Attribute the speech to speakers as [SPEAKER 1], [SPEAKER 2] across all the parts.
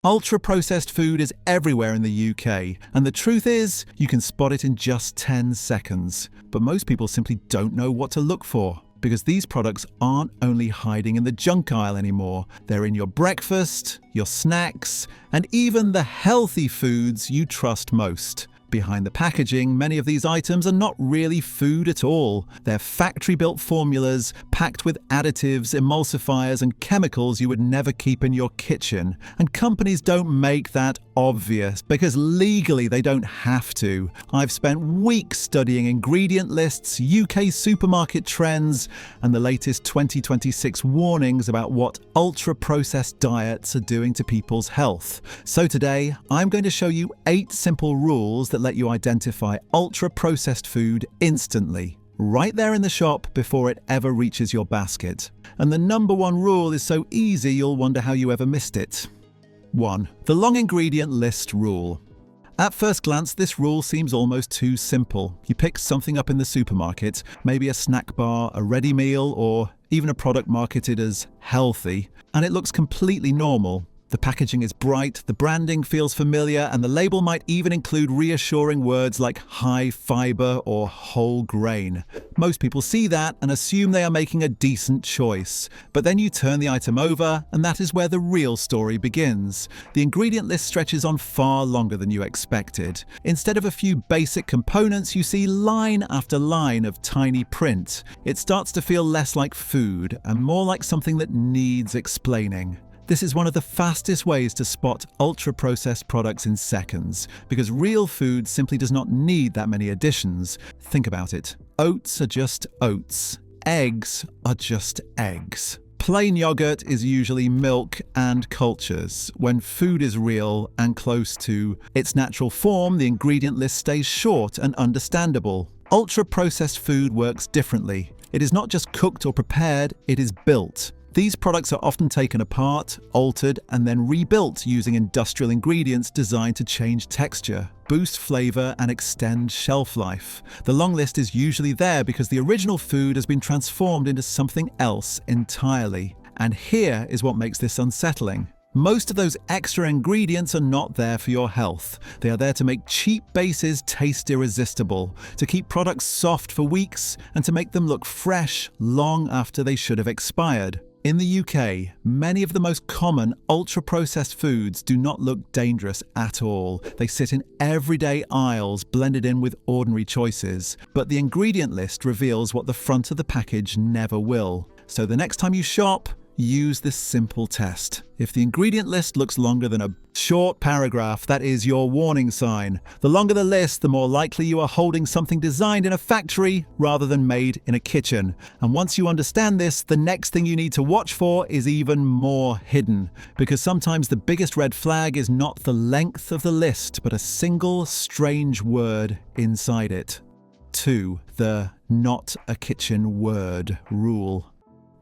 [SPEAKER 1] Ultra-processed food is everywhere in the UK, and the truth is, you can spot it in just 10 seconds. But most people simply don't know what to look for, because these products aren't only hiding in the junk aisle anymore. They're in your breakfast, your snacks, and even the healthy foods you trust most. Behind the packaging, many of these items are not really food at all. They're factory-built formulas packed with additives, emulsifiers, and chemicals you would never keep in your kitchen. And companies don't make that obvious because legally they don't have to. I've spent weeks studying ingredient lists, UK supermarket trends, and the latest 2026 warnings about what ultra-processed diets are doing to people's health. So today, I'm going to show you 8 simple rules that let you identify ultra-processed food instantly, right there in the shop before it ever reaches your basket. And the number 1 rule is so easy you'll wonder how you ever missed it. 1. The long ingredient list rule. At first glance, this rule seems almost too simple. You pick something up in the supermarket, maybe a snack bar, a ready meal, or even a product marketed as healthy, and it looks completely normal. The packaging is bright, the branding feels familiar, and the label might even include reassuring words like high fiber or whole grain. Most people see that and assume they are making a decent choice. But then you turn the item over, and that is where the real story begins. The ingredient list stretches on far longer than you expected. Instead of a few basic components, you see line after line of tiny print. It starts to feel less like food and more like something that needs explaining. This is one of the fastest ways to spot ultra-processed products in seconds, because real food simply does not need that many additions. Think about it. Oats are just oats. Eggs are just eggs. Plain yogurt is usually milk and cultures. When food is real and close to its natural form, the ingredient list stays short and understandable. Ultra-processed food works differently. It is not just cooked or prepared, it is built. These products are often taken apart, altered, and then rebuilt using industrial ingredients designed to change texture, boost flavor, and extend shelf life. The long list is usually there because the original food has been transformed into something else entirely. And here is what makes this unsettling. Most of those extra ingredients are not there for your health. They are there to make cheap bases taste irresistible, to keep products soft for weeks, and to make them look fresh long after they should have expired. In the UK, many of the most common ultra-processed foods do not look dangerous at all. They sit in everyday aisles blended in with ordinary choices. But the ingredient list reveals what the front of the package never will. So the next time you shop, use this simple test. If the ingredient list looks longer than a short paragraph, that is your warning sign. The longer the list, the more likely you are holding something designed in a factory rather than made in a kitchen. And once you understand this, the next thing you need to watch for is even more hidden. Because sometimes the biggest red flag is not the length of the list, but a single strange word inside it. 2. The not a kitchen word rule.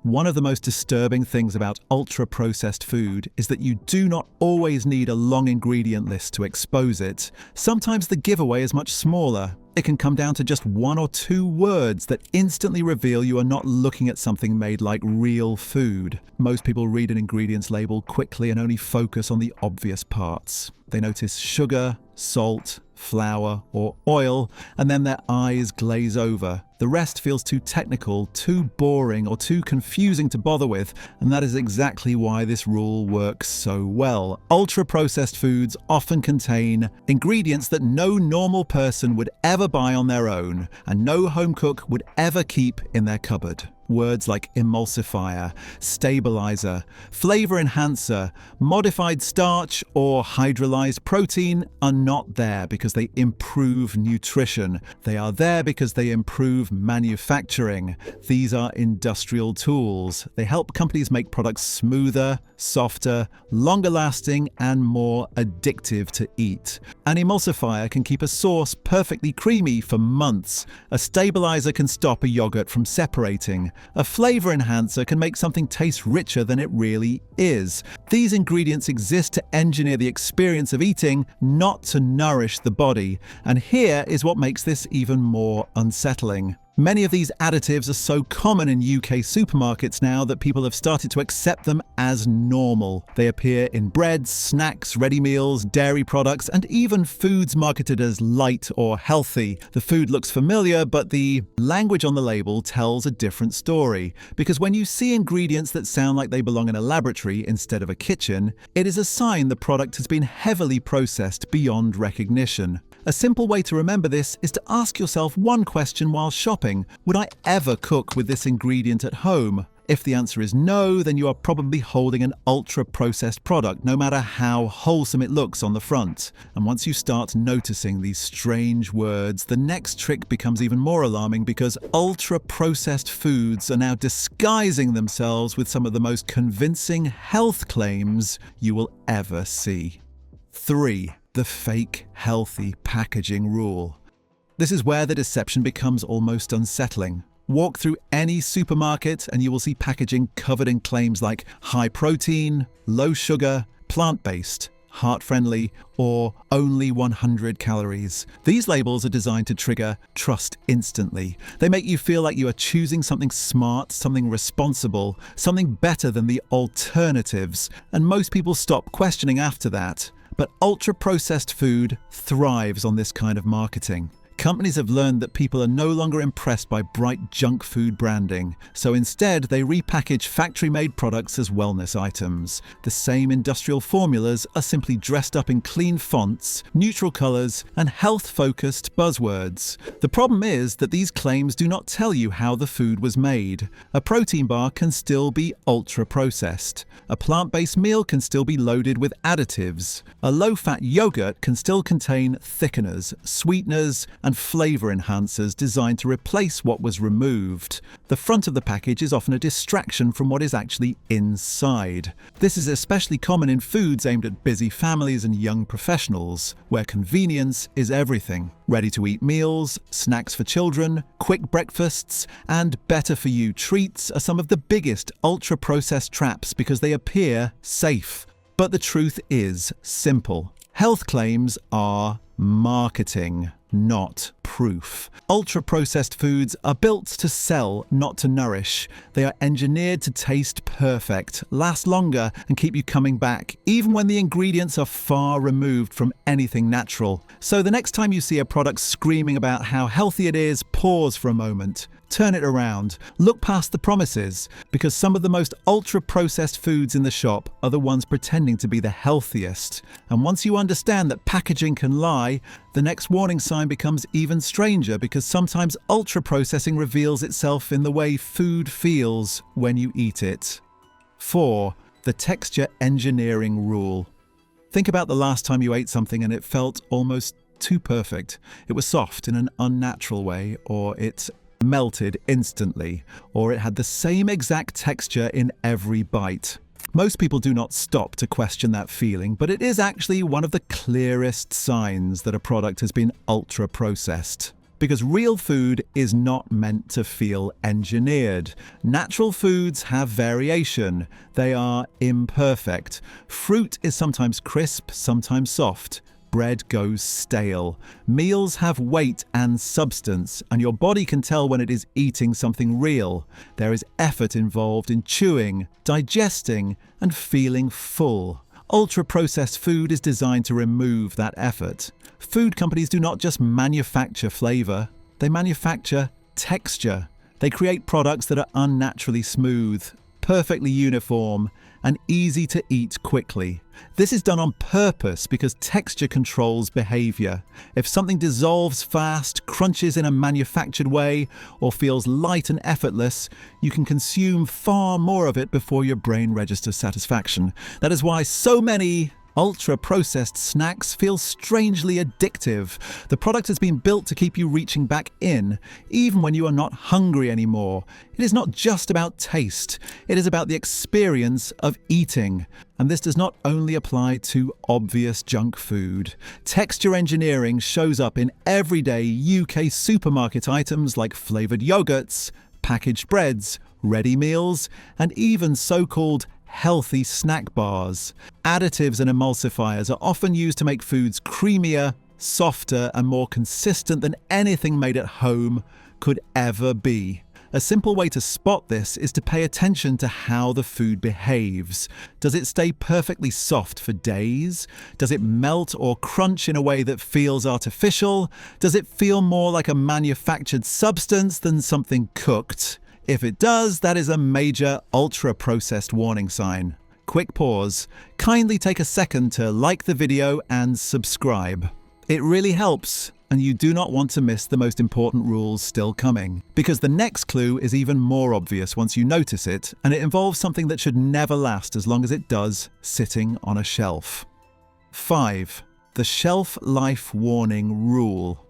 [SPEAKER 1] One of the most disturbing things about ultra-processed food is that you do not always need a long ingredient list to expose it. Sometimes the giveaway is much smaller. It can come down to just 1 or 2 words that instantly reveal you are not looking at something made like real food. Most people read an ingredients label quickly and only focus on the obvious parts. They notice sugar, salt, flour, or oil, and then their eyes glaze over. The rest feels too technical, too boring, or too confusing to bother with, and that is exactly why this rule works so well. Ultra-processed foods often contain ingredients that no normal person would ever buy on their own, and no home cook would ever keep in their cupboard. Words like emulsifier, stabilizer, flavor enhancer, modified starch, or hydrolyzed protein are not there because they improve nutrition. They are there because they improve manufacturing. These are industrial tools. They help companies make products smoother, softer, longer lasting, and more addictive to eat. An emulsifier can keep a sauce perfectly creamy for months. A stabilizer can stop a yogurt from separating. A flavor enhancer can make something taste richer than it really is. These ingredients exist to engineer the experience of eating, not to nourish the body. And here is what makes this even more unsettling. Many of these additives are so common in UK supermarkets now that people have started to accept them as normal. They appear in breads, snacks, ready meals, dairy products, and even foods marketed as light or healthy. The food looks familiar, but the language on the label tells a different story. Because when you see ingredients that sound like they belong in a laboratory instead of a kitchen, it is a sign the product has been heavily processed beyond recognition. A simple way to remember this is to ask yourself one question while shopping: would I ever cook with this ingredient at home? If the answer is no, then you are probably holding an ultra-processed product, no matter how wholesome it looks on the front. And once you start noticing these strange words, the next trick becomes even more alarming, because ultra-processed foods are now disguising themselves with some of the most convincing health claims you will ever see. 3. The fake healthy packaging rule. This is where the deception becomes almost unsettling. Walk through any supermarket and you will see packaging covered in claims like high protein, low sugar, plant-based, heart-friendly, or only 100 calories. These labels are designed to trigger trust instantly. They make you feel like you are choosing something smart, something responsible, something better than the alternatives, and most people stop questioning after that. But ultra-processed food thrives on this kind of marketing. Companies have learned that people are no longer impressed by bright junk food branding, so instead they repackage factory-made products as wellness items. The same industrial formulas are simply dressed up in clean fonts, neutral colours, and health-focused buzzwords. The problem is that these claims do not tell you how the food was made. A protein bar can still be ultra-processed. A plant-based meal can still be loaded with additives. A low-fat yogurt can still contain thickeners, sweeteners, and flavour enhancers designed to replace what was removed. The front of the package is often a distraction from what is actually inside. This is especially common in foods aimed at busy families and young professionals, where convenience is everything. Ready-to-eat meals, snacks for children, quick breakfasts, and better-for-you treats are some of the biggest ultra-processed traps because they appear safe. But the truth is simple. Health claims are marketing, not proof. Ultra-processed foods are built to sell, not to nourish. They are engineered to taste perfect, last longer, and keep you coming back, even when the ingredients are far removed from anything natural. So the next time you see a product screaming about how healthy it is, pause for a moment. Turn it around. Look past the promises, because some of the most ultra-processed foods in the shop are the ones pretending to be the healthiest. And once you understand that packaging can lie, the next warning sign becomes even stranger, because sometimes ultra-processing reveals itself in the way food feels when you eat it. 4. The texture engineering rule. Think about the last time you ate something and it felt almost too perfect. It was soft in an unnatural way, or it melted instantly, or it had the same exact texture in every bite. Most people do not stop to question that feeling, but it is actually one of the clearest signs that a product has been ultra-processed. Because real food is not meant to feel engineered. Natural foods have variation. They are imperfect. Fruit is sometimes crisp, sometimes soft. Bread goes stale. Meals have weight and substance, and your body can tell when it is eating something real. There is effort involved in chewing, digesting, and feeling full. Ultra-processed food is designed to remove that effort. Food companies do not just manufacture flavor, they manufacture texture. They create products that are unnaturally smooth, perfectly uniform, and easy to eat quickly. This is done on purpose because texture controls behavior. If something dissolves fast, crunches in a manufactured way, or feels light and effortless, you can consume far more of it before your brain registers satisfaction. That is why so many ultra-processed snacks feel strangely addictive. The product has been built to keep you reaching back in, even when you are not hungry anymore. It is not just about taste, it is about the experience of eating. And this does not only apply to obvious junk food. Texture engineering shows up in everyday UK supermarket items like flavoured yogurts, packaged breads, ready meals, and even so-called healthy snack bars. Additives and emulsifiers are often used to make foods creamier, softer, and more consistent than anything made at home, could ever be. A simple way to spot this is to pay attention to how the food behaves. Does it stay perfectly soft for days? Does it melt or crunch in a way that feels artificial? Does it feel more like a manufactured substance than something cooked? If it does, that is a major ultra-processed warning sign. Quick pause. Kindly take a second to like the video and subscribe. It really helps, and you do not want to miss the most important rules still coming. Because the next clue is even more obvious once you notice it, and it involves something that should never last as long as it does sitting on a shelf. 5. The shelf life warning rule.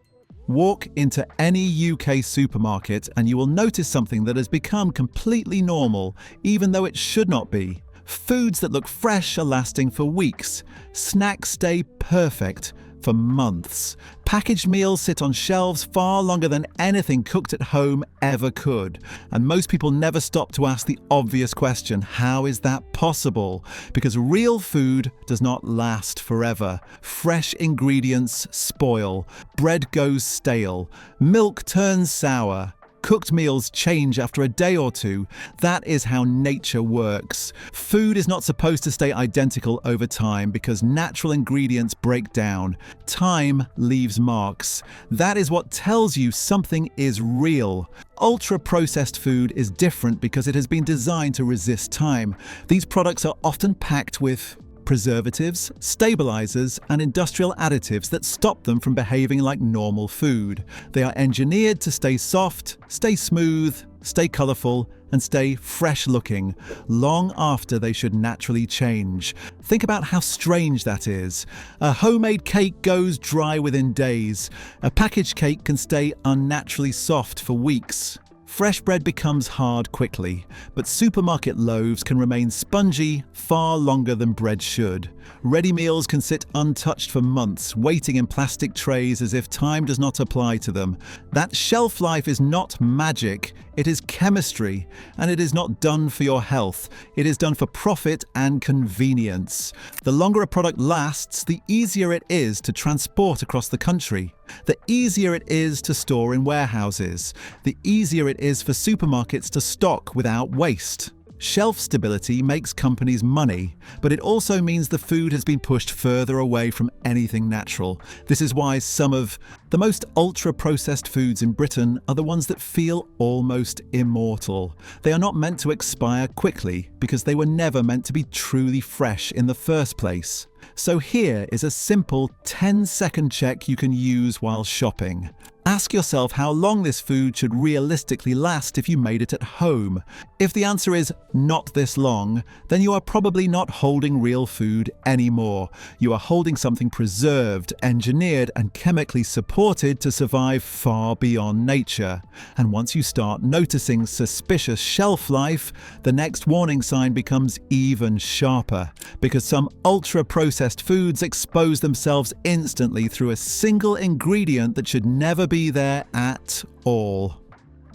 [SPEAKER 1] Walk into any UK supermarket and you will notice something that has become completely normal, even though it should not be. Foods that look fresh are lasting for weeks. Snacks stay perfect for months. Packaged meals sit on shelves far longer than anything cooked at home ever could. And most people never stop to ask the obvious question, how is that possible? Because real food does not last forever. Fresh ingredients spoil. Bread goes stale. Milk turns sour. Cooked meals change after a day or two. That is how nature works. Food is not supposed to stay identical over time because natural ingredients break down. Time leaves marks. That is what tells you something is real. Ultra-processed food is different because it has been designed to resist time. These products are often packed with preservatives, stabilizers, and industrial additives that stop them from behaving like normal food. They are engineered to stay soft, stay smooth, stay colorful, and stay fresh-looking, long after they should naturally change. Think about how strange that is. A homemade cake goes dry within days. A packaged cake can stay unnaturally soft for weeks. Fresh bread becomes hard quickly, but supermarket loaves can remain spongy far longer than bread should. Ready meals can sit untouched for months, waiting in plastic trays as if time does not apply to them. That shelf life is not magic, it is chemistry, and it is not done for your health. It is done for profit and convenience. The longer a product lasts, the easier it is to transport across the country. The easier it is to store in warehouses. The easier it is for supermarkets to stock without waste. Shelf stability makes companies money, but it also means the food has been pushed further away from anything natural. This is why some of the most ultra-processed foods in Britain are the ones that feel almost immortal. They are not meant to expire quickly because they were never meant to be truly fresh in the first place. So here is a simple 10-second check you can use while shopping. Ask yourself how long this food should realistically last if you made it at home. If the answer is not this long, then you are probably not holding real food anymore. You are holding something preserved, engineered, and chemically supported to survive far beyond nature. And once you start noticing suspicious shelf life, the next warning sign becomes even sharper, because some ultra-processed foods expose themselves instantly through a single ingredient that should never be there at all.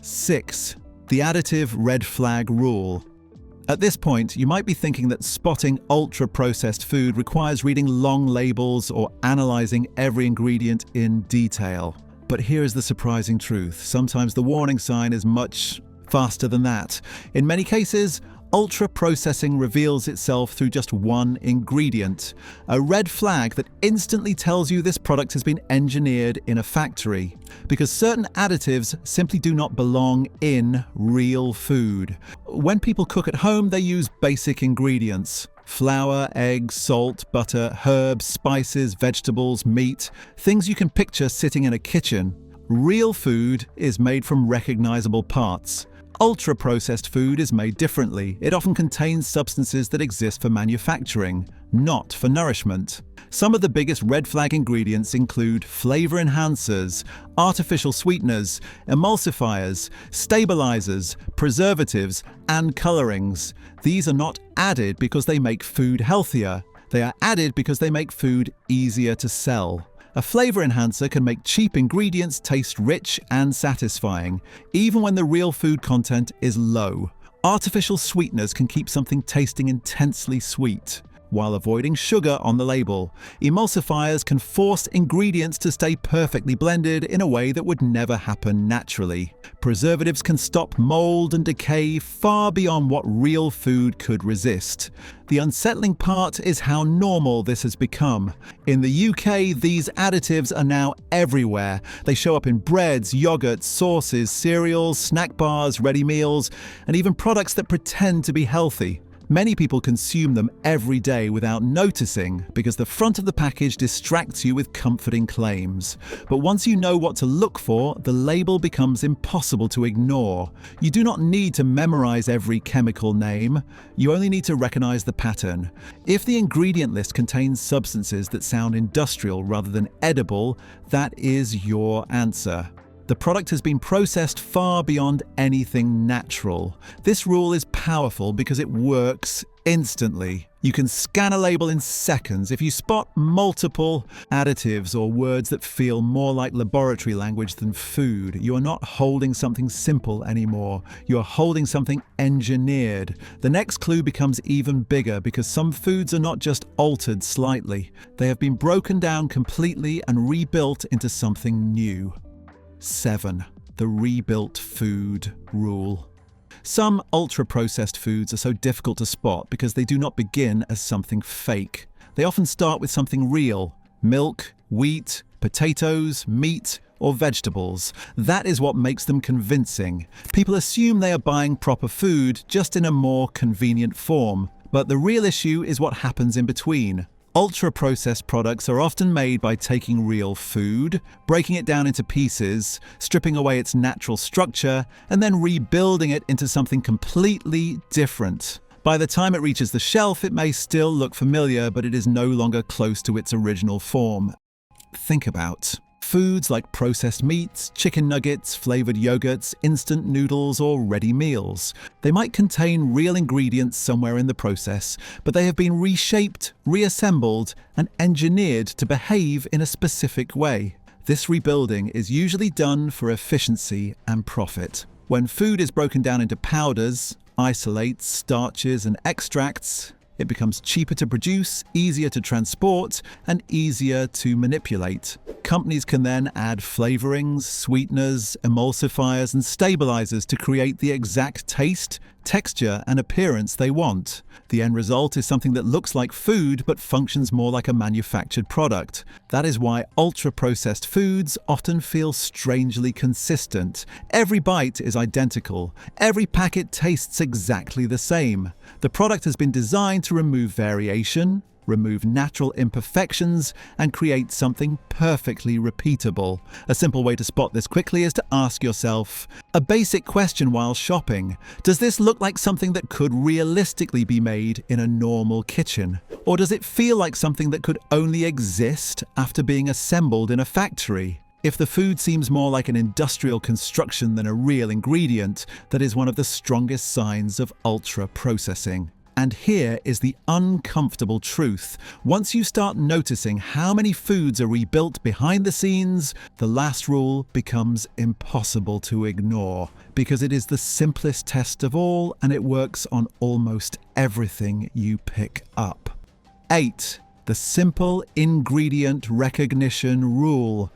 [SPEAKER 1] 6. The additive red flag rule. At this point, you might be thinking that spotting ultra-processed food requires reading long labels or analyzing every ingredient in detail. But here is the surprising truth. Sometimes the warning sign is much faster than that. In many cases, ultra-processing reveals itself through just one ingredient, a red flag that instantly tells you this product has been engineered in a factory, because certain additives simply do not belong in real food. When people cook at home, they use basic ingredients: flour, eggs, salt, butter, herbs, spices, vegetables, meat, things you can picture sitting in a kitchen. Real food is made from recognizable parts. Ultra-processed food is made differently. It often contains substances that exist for manufacturing, not for nourishment. Some of the biggest red flag ingredients include flavor enhancers, artificial sweeteners, emulsifiers, stabilizers, preservatives, and colorings. These are not added because they make food healthier. They are added because they make food easier to sell. A flavor enhancer can make cheap ingredients taste rich and satisfying, even when the real food content is low. Artificial sweeteners can keep something tasting intensely sweet. while avoiding sugar on the label. Emulsifiers can force ingredients to stay perfectly blended in a way that would never happen naturally. Preservatives can stop mold and decay far beyond what real food could resist. The unsettling part is how normal this has become. In the UK, these additives are now everywhere. They show up in breads, yogurts, sauces, cereals, snack bars, ready meals, and even products that pretend to be healthy. Many people consume them every day without noticing because the front of the package distracts you with comforting claims. But once you know what to look for, the label becomes impossible to ignore. You do not need to memorize every chemical name. You only need to recognize the pattern. If the ingredient list contains substances that sound industrial rather than edible, that is your answer. The product has been processed far beyond anything natural. This rule is powerful because it works instantly. You can scan a label in seconds. If you spot multiple additives or words that feel more like laboratory language than food, you are not holding something simple anymore. You are holding something engineered. The next clue becomes even bigger because some foods are not just altered slightly. They have been broken down completely and rebuilt into something new. 7. The rebuilt food rule. Some ultra-processed foods are so difficult to spot because they do not begin as something fake. They often start with something real: milk, wheat, potatoes, meat, or vegetables. That is what makes them convincing. People assume they are buying proper food, just in a more convenient form. But the real issue is what happens in between. Ultra-processed products are often made by taking real food, breaking it down into pieces, stripping away its natural structure, and then rebuilding it into something completely different. By the time it reaches the shelf, it may still look familiar, but it is no longer close to its original form. Think about foods like processed meats, chicken nuggets, flavored yogurts, instant noodles, or ready meals. They might contain real ingredients somewhere in the process, but they have been reshaped, reassembled, and engineered to behave in a specific way. This rebuilding is usually done for efficiency and profit. When food is broken down into powders, isolates, starches, and extracts, it becomes cheaper to produce, easier to transport, and easier to manipulate. Companies can then add flavorings, sweeteners, emulsifiers, and stabilizers to create the exact taste, texture, and appearance they want. The end result is something that looks like food but functions more like a manufactured product. That is why ultra-processed foods often feel strangely consistent. Every bite is identical. Every packet tastes exactly the same. The product has been designed to remove variation, remove natural imperfections, and create something perfectly repeatable. A simple way to spot this quickly is to ask yourself a basic question while shopping. Does this look like something that could realistically be made in a normal kitchen? Or does it feel like something that could only exist after being assembled in a factory? If the food seems more like an industrial construction than a real ingredient, that is one of the strongest signs of ultra-processing. And here is the uncomfortable truth. Once you start noticing how many foods are rebuilt behind the scenes, the last rule becomes impossible to ignore, because it is the simplest test of all and it works on almost everything you pick up. 8. The simple ingredient recognition rule.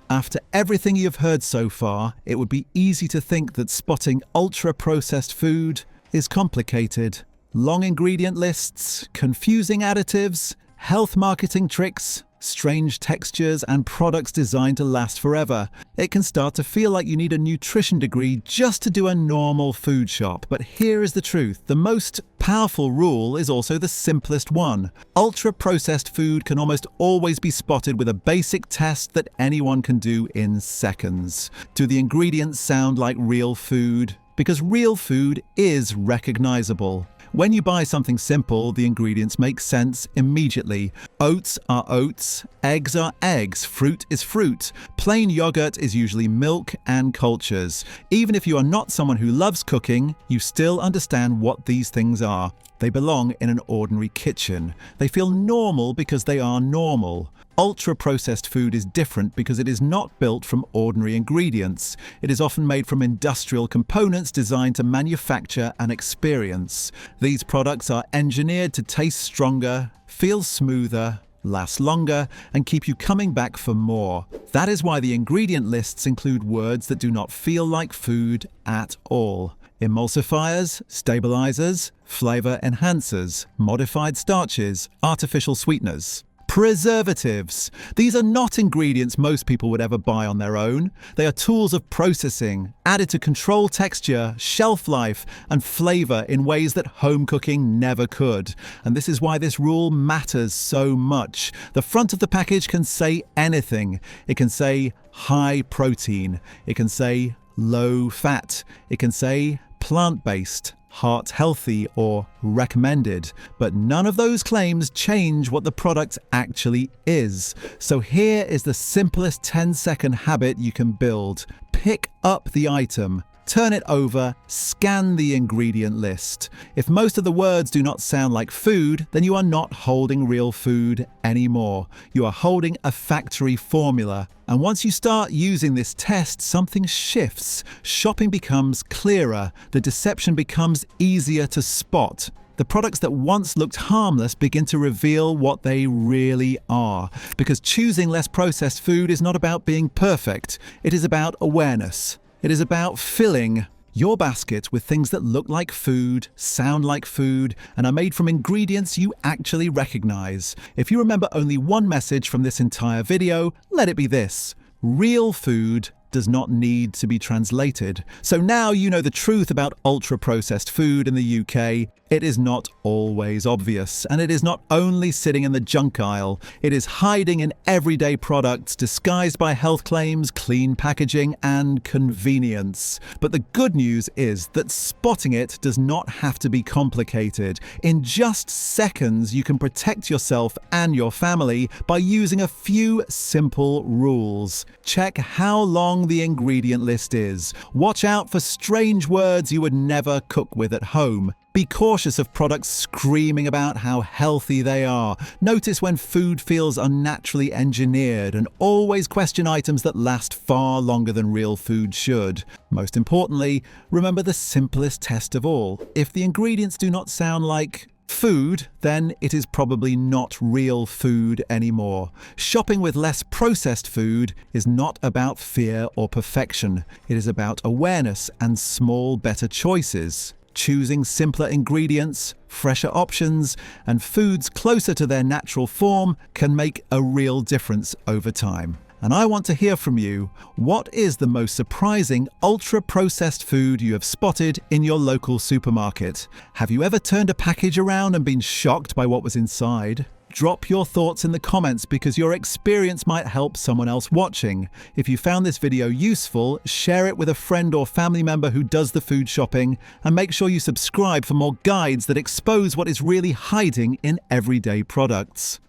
[SPEAKER 1] After everything you've heard so far, it would be easy to think that spotting ultra-processed food is complicated. Long ingredient lists, confusing additives, health marketing tricks, strange textures, and products designed to last forever. It can start to feel like you need a nutrition degree just to do a normal food shop. But here is the truth. The most powerful rule is also the simplest one. Ultra-processed food can almost always be spotted with a basic test that anyone can do in seconds. Do the ingredients sound like real food? Because real food is recognizable. When you buy something simple, the ingredients make sense immediately. Oats are oats, eggs are eggs, fruit is fruit. Plain yogurt is usually milk and cultures. Even if you are not someone who loves cooking, you still understand what these things are. They belong in an ordinary kitchen. They feel normal because they are normal. Ultra-processed food is different because it is not built from ordinary ingredients. It is often made from industrial components designed to manufacture an experience. These products are engineered to taste stronger, feel smoother, last longer, and keep you coming back for more. That is why the ingredient lists include words that do not feel like food at all. Emulsifiers, stabilizers, flavor enhancers, modified starches, artificial sweeteners. Preservatives. These are not ingredients most people would ever buy on their own. They are tools of processing, added to control texture, shelf life, and flavor in ways that home cooking never could. And this is why this rule matters so much. The front of the package can say anything. It can say high protein. It can say low fat. It can say plant-based, heart healthy, or recommended. But none of those claims change what the product actually is. So here is the simplest 10-second habit you can build. Pick up the item, turn it over, scan the ingredient list. If most of the words do not sound like food, then you are not holding real food anymore. You are holding a factory formula. And once you start using this test, something shifts. Shopping becomes clearer. The deception becomes easier to spot. The products that once looked harmless begin to reveal what they really are. Because choosing less processed food is not about being perfect. It is about awareness. It is about filling your basket with things that look like food, sound like food, and are made from ingredients you actually recognize. If you remember only one message from this entire video, let it be this: real food does not need to be translated. So now you know the truth about ultra-processed food in the UK. It is not always obvious, and it is not only sitting in the junk aisle. It is hiding in everyday products, disguised by health claims, clean packaging, and convenience. But the good news is that spotting it does not have to be complicated. In just seconds, you can protect yourself and your family by using a few simple rules. Check how long the ingredient list is. Watch out for strange words you would never cook with at home. Be cautious of products screaming about how healthy they are. Notice when food feels unnaturally engineered, and always question items that last far longer than real food should. Most importantly, remember the simplest test of all. If the ingredients do not sound like food, then it is probably not real food anymore. Shopping with less processed food is not about fear or perfection. It is about awareness and small, better choices. Choosing simpler ingredients, fresher options, and foods closer to their natural form can make a real difference over time. And I want to hear from you. What is the most surprising ultra-processed food you have spotted in your local supermarket? Have you ever turned a package around and been shocked by what was inside? Drop your thoughts in the comments because your experience might help someone else watching. If you found this video useful, share it with a friend or family member who does the food shopping, and make sure you subscribe for more guides that expose what is really hiding in everyday products.